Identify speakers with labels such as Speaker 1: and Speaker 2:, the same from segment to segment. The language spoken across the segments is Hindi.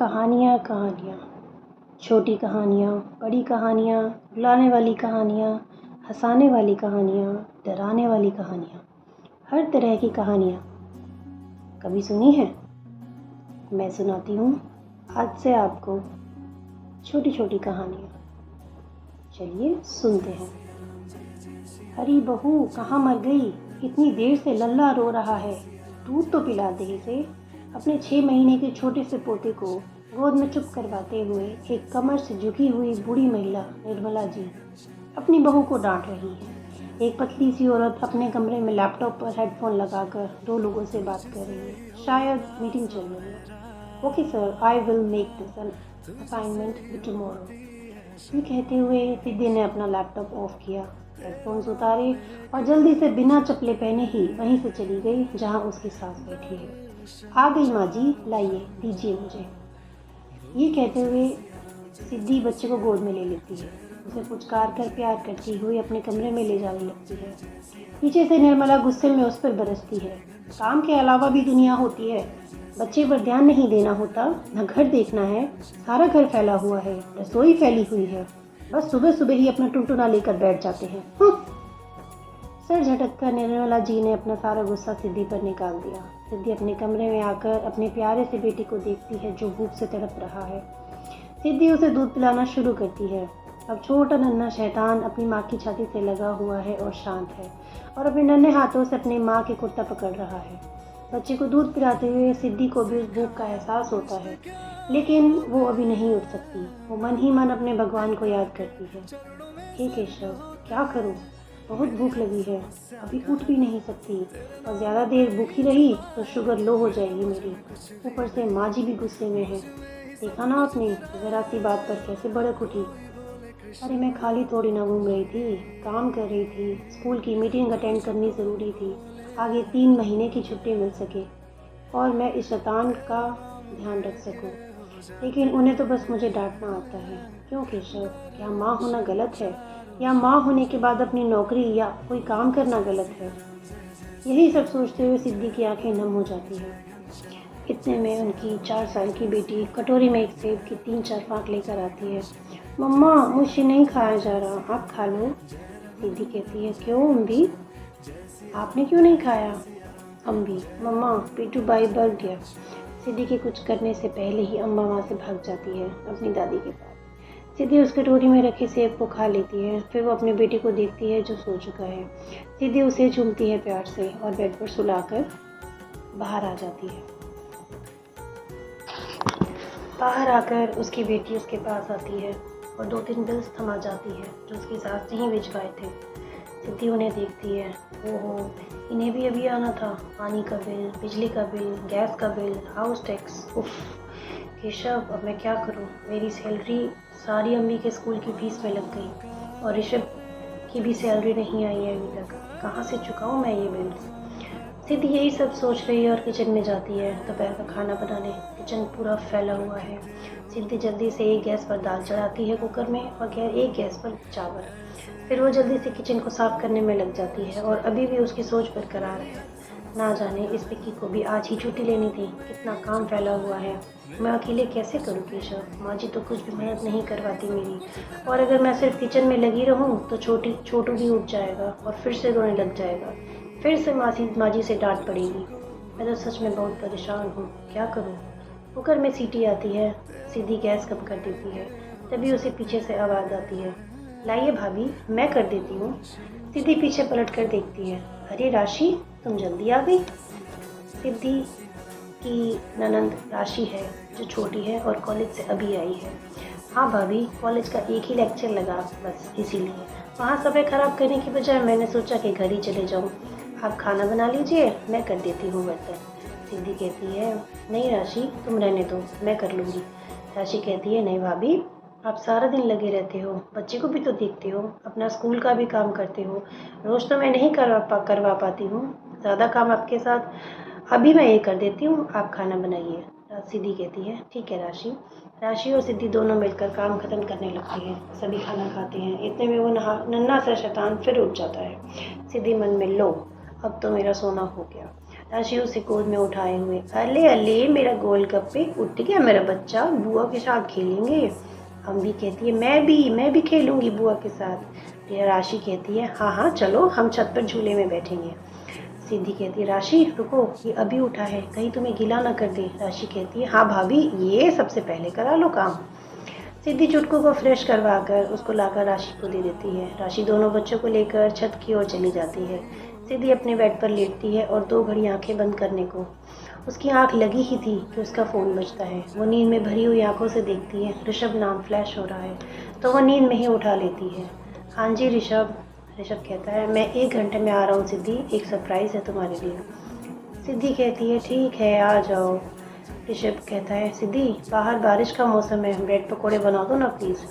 Speaker 1: कहानियाँ कहानियाँ, छोटी कहानियाँ, बड़ी कहानियाँ, रुलाने वाली कहानियाँ, हंसाने वाली कहानियाँ, डराने वाली कहानियाँ, हर तरह की कहानियाँ कभी सुनी है? मैं सुनाती हूँ आज से आपको छोटी छोटी कहानियाँ। चलिए सुनते हैं। हरी बहू कहाँ मर गई? इतनी देर से लल्ला रो रहा है, दूध तो पिला दे इसे। अपने 6 महीने के छोटे से पोते को गोद में चुप करवाते हुए एक कमर से झुकी हुई बूढ़ी महिला निर्मला जी अपनी बहू को डांट रही है। एक पतली सी औरत अपने कमरे में लैपटॉप पर हेडफोन लगाकर 2 लोगों से बात कर रही है। शायद मीटिंग चल रही है। Okay sir, I will make this assignment tomorrow. ये कहते हुए सिद्धि ने अपना लैपटॉप ऑफ किया, हेडफोन्स उतारे और जल्दी से बिना चप्पलें पहने ही वहीं से चली गई जहां उसकी सास बैठी है। आ गई माँ जी, लाइए दीजिए मुझे। ये कहते हुए सिद्धि बच्चे को गोद में ले लेती है, उसे पुचकार कर प्यार करती हुई अपने कमरे में ले जाने लगती है। पीछे से निर्मला गुस्से में उस पर बरसती है। काम के अलावा भी दुनिया होती है, बच्चे पर ध्यान नहीं देना होता, न घर देखना है। सारा घर फैला हुआ है, रसोई फैली हुई है, बस सुबह सुबह ही अपना टुनटुना लेकर बैठ जाते हैं। सर झटककर निर्मला जी ने अपना सारा गुस्सा सिद्धि पर निकाल दिया। सिद्धि अपने कमरे में आकर अपने प्यारे से बेटी को देखती है जो भूख से तड़प रहा है। सिद्धि उसे दूध पिलाना शुरू करती है। अब छोटा नन्हा शैतान अपनी माँ की छाती से लगा हुआ है और शांत है और अपने नन्हे हाथों से अपनी माँ के कुर्ता पकड़ रहा है। बच्चे को दूध पिलाते हुए सिद्धि को भी उस भूख का एहसास होता है, लेकिन वो अभी नहीं उठ सकती। वो मन ही मन अपने भगवान को याद करती है। हे केशव, क्या करूँ? बहुत भूख लगी है, अभी उठ भी नहीं सकती और ज़्यादा देर भूखी रही तो शुगर लो हो जाएगी मेरी। ऊपर से माँ जी भी गुस्से में है। देखा ना आपने, ज़रा सी बात पर कैसे भड़क उठी। अरे मैं खाली थोड़ी ना घूम रही थी, काम कर रही थी। स्कूल की मीटिंग अटेंड करनी ज़रूरी थी, आगे 3 महीने की छुट्टी मिल सके और मैं इस शैतान का ध्यान रख सकूं। लेकिन उन्हें तो बस मुझे डांटना आता है। क्यों केशव, क्या माँ होना गलत है या माँ होने के बाद अपनी नौकरी या कोई काम करना गलत है? यही सब सोचते हुए सिद्धि की आंखें नम हो जाती हैं। इतने में उनकी 4 साल की बेटी कटोरी में एक सेब की 3-4 फाँक लेकर आती है। मम्मा, मुझे नहीं खाया जा रहा, आप खा लो। सिद्धि कहती है, क्यों अम्बी, आपने क्यों नहीं खाया? अम्बी, मम्मा पेटू भाई बढ़ गया। सिद्धि के कुछ करने से पहले ही अम्मा वहाँ से भाग जाती है अपनी दादी के पास। सिद्धि उस कटोरी में रखे सेब को खा लेती है। फिर वो अपने बेटे को देखती है जो सो चुका है। सिद्धि उसे चूमती है प्यार से और बेड पर सुलाकर बाहर आ जाती है। बाहर आकर उसकी बेटी उसके पास आती है और 2-3 बिल्स थमा जाती है जो उसकी सास ने ही भिजवाए थे। सिद्धि उन्हें देखती है। ओहो, इन्हें भी अभी आना था। पानी का बिल, बिजली का बिल, गैस का बिल, हाउस टैक्स। उफ केशव, अब मैं क्या करूं? मेरी सैलरी सारी अम्मी के स्कूल की फीस में लग गई और ऋषभ की भी सैलरी नहीं आई है अभी तक। कहाँ से चुकाऊं मैं ये बिल्स? सिद्धि यही सब सोच रही है और किचन में जाती है दोपहर का खाना बनाने। किचन पूरा फैला हुआ है। सिद्धि जल्दी से एक गैस पर दाल चढ़ाती है कुकर में और एक गैस पर चावल। फिर वो जल्दी से किचन को साफ करने में लग जाती है और अभी भी उसकी सोच बरकरार है। ना जाने इस पिक्की को भी आज ही छुट्टी लेनी थी। कितना काम फैला हुआ है, मैं अकेले कैसे करूँ केशव? माँ जी तो कुछ भी मदद नहीं करवाती मेरी, और अगर मैं सिर्फ किचन में लगी रहूँ तो छोटू भी उठ जाएगा और फिर से रोने लग जाएगा। फिर से माँ जी से डांट पड़ेगी। मैं तो सच में बहुत परेशान हूँ, क्या करूँ? कुकर में सीटी आती है। सिद्धि गैस कम कर देती है। तभी उसे पीछे से आवाज़ आती है, लाइए भाभी, मैं कर देती हूँ। सिद्धि पीछे पलट कर देखती है। अरे राशि, तुम जल्दी आ गई। सिद्धि की ननंद राशि है जो छोटी है और कॉलेज से अभी आई है। हाँ भाभी, कॉलेज का एक ही लेक्चर लगा बस, इसीलिए वहाँ समय ख़राब करने की बजाय मैंने सोचा कि घर ही चले जाऊँ। आप खाना बना लीजिए, मैं कर देती हूँ बर्तन। सिद्धि कहती है, नहीं राशि, तुम रहने दो, मैं कर लूँगी। राशि कहती है, नहीं भाभी, आप सारा दिन लगे रहते हो, बच्चे को भी तो देखते हो, अपना स्कूल का भी काम करते हो। रोज़ तो मैं नहीं करवा पाती हूँ, ज़्यादा काम आपके साथ। अभी मैं ये कर देती हूँ, आप खाना बनाइए। सिद्धि कहती है, ठीक है राशि। राशि और सिद्धि दोनों मिलकर काम खत्म करने लगते हैं। सभी खाना खाते हैं। इतने में वो नन्हा सा शैतान फिर उठ जाता है। सिद्धि मन में, लो, अब तो मेरा सोना हो गया। राशि उसे गोद में उठाए हुए, अले अले मेरा गोलगप्पे, उठ गया मेरा बच्चा, बुआ के साथ खेलेंगे। अम्मी कहती है मैं भी खेलूंगी बुआ के साथ। राशि कहती है हाँ हाँ चलो, हम छत पर झूले में बैठेंगे। सिद्धि कहती है राशि रुको, ये अभी उठा है, कहीं तुम्हें गिला ना कर दे। राशि कहती है हाँ भाभी, ये सबसे पहले करा लो काम। सिद्धि चुटकू को फ्रेश करवा कर उसको लाकर राशि को दे देती है। राशि दोनों बच्चों को लेकर छत की ओर चली जाती है। सिद्धि अपने बेड पर लेटती है और 2 घड़ी आंखें बंद करने को उसकी आंख लगी ही थी कि उसका फ़ोन बजता है। वो नींद में भरी हुई आंखों से देखती है, ऋषभ नाम फ्लैश हो रहा है तो वह नींद में ही उठा लेती है। हाँ जी ऋषभ। ऋषभ कहता है मैं 1 घंटे में आ रहा हूँ सिद्धि, एक सरप्राइज़ है तुम्हारे लिए। सिद्धि कहती है ठीक है आ जाओ। ऋषभ कहता है सिद्धि बाहर बारिश का मौसम है, ब्रेड पकौड़े बना दो ना प्लीज़।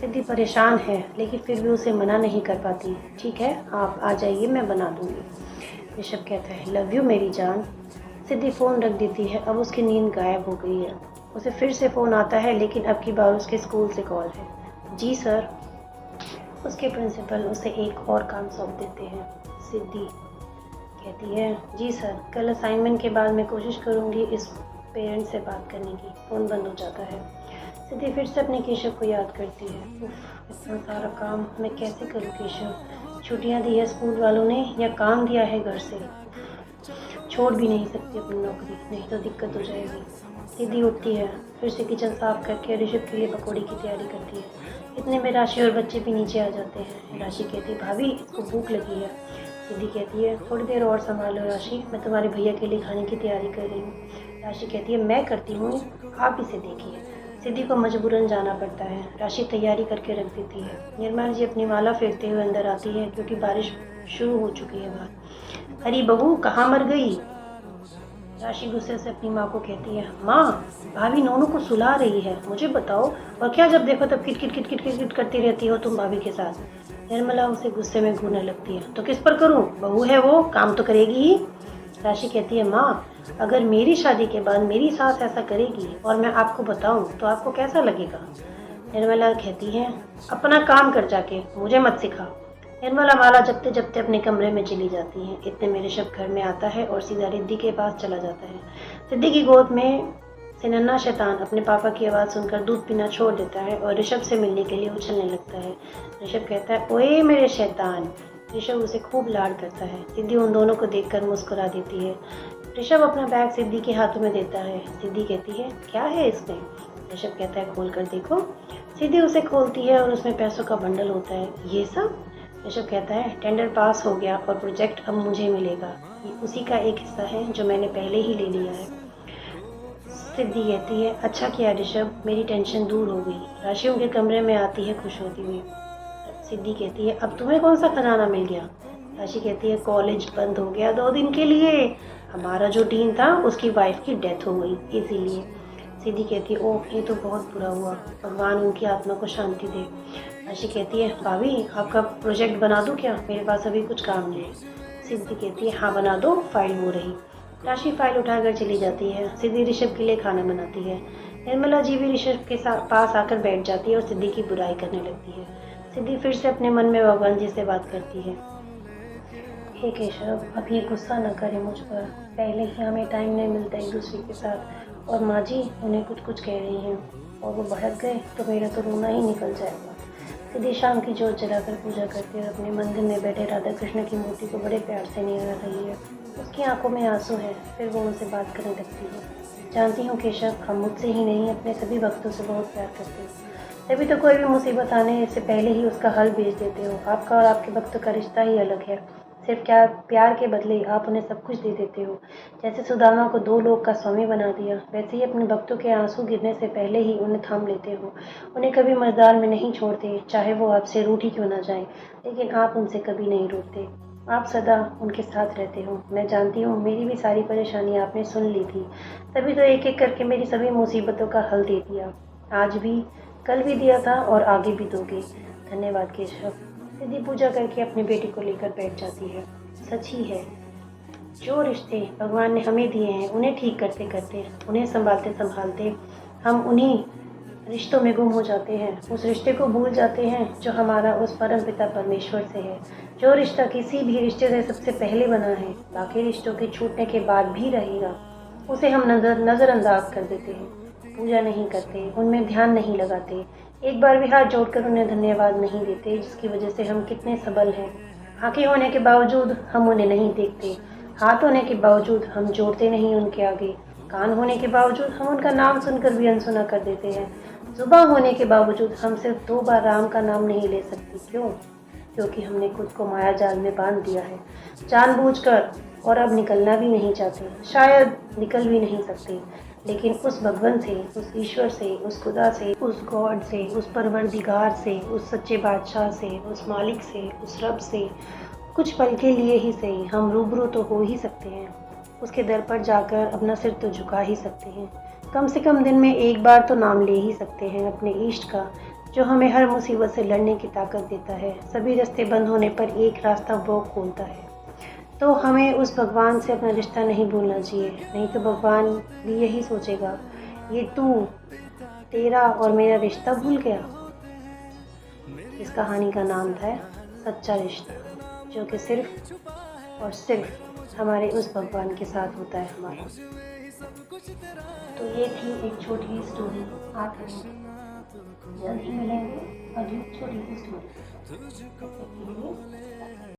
Speaker 1: सिद्धि परेशान है लेकिन फिर भी उसे मना नहीं कर पाती। ठीक है आप आ जाइए, मैं बना दूँगी। ऋषभ कहता है लव यू मेरी जान। सिद्धि फ़ोन रख देती है। अब उसकी नींद गायब हो गई है। उसे फिर से फ़ोन आता है लेकिन अब की बार उसके स्कूल से कॉल है। जी सर। उसके प्रिंसिपल उसे एक और काम सौंप देते हैं। सिद्धि कहती है जी सर, कल असाइनमेंट के बाद मैं कोशिश करूँगी इस पेरेंट से बात करने की। फ़ोन बंद हो जाता है। सिद्धि फिर से अपने केशव को याद करती है। उफ, इतना सारा काम मैं कैसे करूँ केशव। छुट्टियाँ दी है स्कूल वालों ने या काम दिया है घर से। छोड़ भी नहीं सकती अपनी नौकरी, नहीं तो दिक्कत हो जाएगी। सिद्धि उठती है, फिर से किचन साफ करके ऋषभ के लिए पकौड़ी की तैयारी करती है। इतने में राशि और बच्चे भी नीचे आ जाते हैं। राशि कहती है भाभी इसको भूख लगी है। सिद्धि कहती है थोड़ी देर और संभालो राशि, मैं तुम्हारे भैया के लिए खाने की तैयारी कर रही हूँ। राशि कहती है मैं करती हूँ, आप इसे देखिए। सिद्धि को मजबूरन जाना पड़ता है। राशि तैयारी करके रख देती है। निर्मला जी अपनी माला फेरते हुए अंदर आती है क्योंकि बारिश शुरू हो चुकी है बाहर। अरे बहू कहाँ मर गई। राशि गुस्से से अपनी माँ को कहती है माँ भाभी नोनू को सुला रही है, मुझे बताओ, और क्या जब देखो तब kit kit kit kit kit kit करती रहती हो तुम भाभी के साथ। निर्मला उसे गुस्से में घूरने लगती है तो किस पर करूँ, बहू है वो, काम तो करेगी ही। राशि कहती है माँ अगर मेरी शादी के बाद मेरी सास ऐसा करेगी और मैं आपको बताऊँ तो आपको कैसा लगेगा। निर्मला कहती है अपना काम कर जाके, मुझे मत सिखा। निर्मला माला जपते जपते अपने कमरे में चली जाती है। इतने में ऋषभ घर में आता है और सीधा रिद्धि के पास चला जाता है। रिद्धि की गोद में से नन्हा शैतान अपने पापा की आवाज़ सुनकर दूध पीना छोड़ देता है और ऋषभ से मिलने के लिए उछलने लगता है। ऋषभ कहता है ओए मेरे शैतान। ऋषभ उसे खूब लाड करता है। सिद्धि उन दोनों को देखकर मुस्कुरा देती है। ऋषभ अपना बैग सिद्धि के हाथों में देता है। सिद्धि कहती है क्या है इसमें। ऋषभ कहता है खोल कर देखो। सिद्धि उसे खोलती है और उसमें पैसों का बंडल होता है। ये सब। ऋषभ कहता है टेंडर पास हो गया और प्रोजेक्ट अब मुझे मिलेगा, ये उसी का एक हिस्सा है जो मैंने पहले ही ले लिया है। सिद्धि कहती है अच्छा किया ऋषभ, मेरी टेंशन दूर हो गई। राशि उनके कमरे में आती है खुश होती हुई। सिद्धि कहती है अब तुम्हें कौन सा खजाना मिल गया। राशि कहती है कॉलेज बंद हो गया 2 दिन के लिए, हमारा जो डीन था उसकी वाइफ की डेथ हो गई इसीलिए। सिद्धि कहती है ओह ये तो बहुत बुरा हुआ, भगवान उनकी आत्मा को शांति दे। राशि कहती है भाभी आपका प्रोजेक्ट बना दूं क्या, मेरे पास अभी कुछ काम नहीं है। सिद्धि कहती है हाँ बना दो, फाइल हो रही। राशि फाइल उठाकर चली जाती है। सिद्धि ऋषभ के लिए खाना बनाती है। निर्मला जी भी ऋषभ के साथ पास आकर बैठ जाती है और सिद्धि की बुराई करने लगती है। सिद्धि फिर से अपने मन में भगवान जी से बात करती है। हे केशव अब ये गुस्सा न करें मुझ पर, पहले ही हमें टाइम नहीं मिलता एक दूसरे के साथ, और माँ जी उन्हें कुछ कुछ कह रही हैं और वो भड़क गए तो मेरा तो रोना ही निकल जाएगा। सिद्धि शाम की जोत जलाकर पूजा करती है और अपने मंदिर में बैठे राधा कृष्ण की मूर्ति को बड़े प्यार से निहार रही है। उसकी आंखों में आंसू है। फिर वो उनसे बात करने लगती है। जानती हूँ केशव हम मुझसे ही नहीं अपने सभी भक्तों से बहुत प्यार करते हो, तभी तो कोई भी मुसीबत आने से पहले ही उसका हल भेज देते हो। आपका और आपके भक्तों का रिश्ता ही अलग है, सिर्फ क्या प्यार के बदले आप उन्हें सब कुछ दे देते हो। जैसे सुदामा को 2 लोक का स्वामी बना दिया, वैसे ही अपने भक्तों के आंसू गिरने से पहले ही उन्हें थाम लेते हो। उन्हें कभी मझधार में नहीं छोड़ते, चाहे वो आपसे रूठ ही क्यों ना जाए, लेकिन आप उनसे कभी नहीं रूठते। आप सदा उनके साथ रहते हो। मैं जानती हूँ मेरी भी सारी परेशानी आपने सुन ली थी, तभी तो एक एक करके मेरी सभी मुसीबतों का हल दे दिया। आज भी, कल भी दिया था और आगे भी दोगे। धन्यवाद केशव। सिद्धि पूजा करके अपनी बेटी को लेकर बैठ जाती है। सच ही है, जो रिश्ते भगवान ने हमें दिए हैं उन्हें ठीक करते करते, उन्हें संभालते संभालते हम उन्हीं रिश्तों में गुम हो जाते हैं, उस रिश्ते को भूल जाते हैं जो हमारा उस परम पिता परमेश्वर से है। जो रिश्ता किसी भी रिश्ते से सबसे पहले बना है, बाकी रिश्तों के छूटने के बाद भी रहेगा, उसे हम नज़रअंदाज कर देते हैं, पूजा नहीं करते, उनमें ध्यान नहीं लगाते, एक बार भी हाथ जोड़कर उन्हें धन्यवाद नहीं देते, जिसकी वजह से हम कितने सबल हैं। आँखें होने के बावजूद हम उन्हें नहीं देखते, हाथ होने के बावजूद हम जोड़ते नहीं उनके आगे, कान होने के बावजूद हम उनका नाम सुनकर भी अनसुना कर देते हैं। जुबां होने के बावजूद हम सिर्फ 2 बार राम का नाम नहीं ले सकते। क्यों? क्योंकि हमने खुद को माया जाल में बांध दिया है, जानबूझकर, और अब निकलना भी नहीं चाहते, शायद निकल भी नहीं सकते। लेकिन उस भगवान से, उस ईश्वर से, उस खुदा से, उस गॉड से, उस परवरदिगार से, उस सच्चे बादशाह से, उस मालिक से, उस रब से कुछ पल के लिए ही सही हम रूबरू तो हो ही सकते हैं। उसके दर पर जाकर अपना सिर तो झुका ही सकते हैं। कम से कम दिन में एक बार तो नाम ले ही सकते हैं अपने इष्ट का, जो हमें हर मुसीबत से लड़ने की ताकत देता है। सभी रास्ते बंद होने पर एक रास्ता वो खोलता है। तो हमें उस भगवान से अपना रिश्ता नहीं भूलना चाहिए, नहीं तो भगवान भी यही सोचेगा, ये तू तेरा और मेरा रिश्ता भूल गया। इस कहानी का नाम था सच्चा रिश्ता, जो कि सिर्फ और सिर्फ हमारे उस भगवान के साथ होता है हमारा। तो ये थी एक छोटी स्टोरी। आप जल्द ही मिलेंगे अगली छोटी सी स्टोरी।